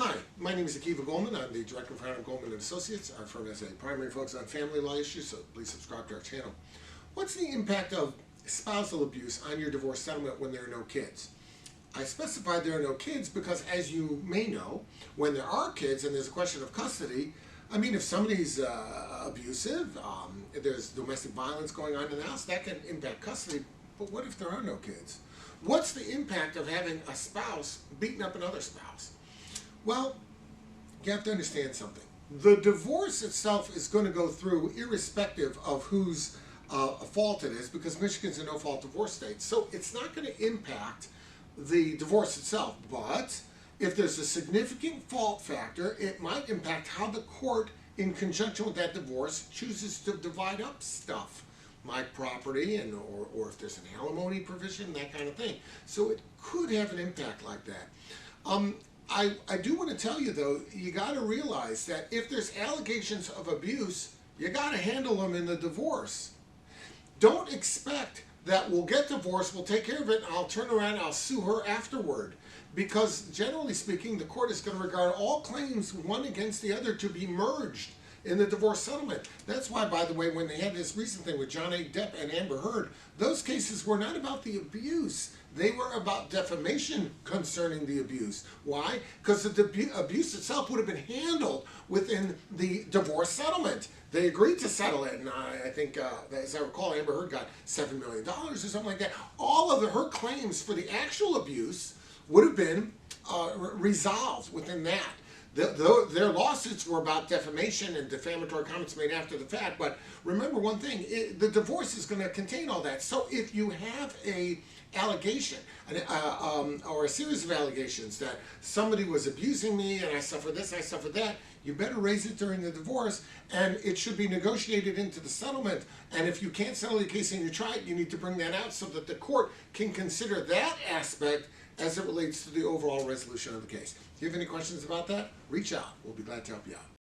Hi, my name is Akiva Goldman. I'm the Director of Marital Goldman & Associates. Our firm has a primary focus on family law issues, so please subscribe to our channel. What's the impact of spousal abuse on your divorce settlement when there are no kids? I specified there are no kids because, as you may know, when there are kids and there's a question of custody, if somebody's abusive, there's domestic violence going on in the house, that can impact custody. But what if there are no kids? What's the impact of having a spouse beating up another spouse? Well, you have to understand something. The divorce itself is going to go through irrespective of whose fault it is, because Michigan's a no-fault divorce state. So it's not going to impact the divorce itself. But if there's a significant fault factor, it might impact how the court, in conjunction with that divorce, chooses to divide up stuff, like property, or if there's an alimony provision, that kind of thing. So it could have an impact like that. I do want to tell you, though, you got to realize that if there's allegations of abuse, you got to handle them in the divorce. Don't expect that we'll get divorced, we'll take care of it, and I'll turn around and I'll sue her afterward. Because generally speaking, the court is going to regard all claims one against the other to be merged in the divorce settlement. That's why, by the way, when they had this recent thing with Johnny Depp and Amber Heard, those cases were not about the abuse. They were about defamation concerning the abuse. Why? Because the abuse itself would have been handled within the divorce settlement. They agreed to settle it, and I think, as I recall, Amber Heard got $7 million or something like that. All of her claims for the actual abuse would have been resolved within that. Their lawsuits were about defamation and defamatory comments made after the fact, but remember one thing, the divorce is going to contain all that. So if you have a allegation or a series of allegations that somebody was abusing me and I suffered this, I suffered that, you better raise it during the divorce, and it should be negotiated into the settlement. And if you can't settle the case and you try it, you need to bring that out so that the court can consider that aspect as it relates to the overall resolution of the case. If you have any questions about that, reach out. We'll be glad to help you out.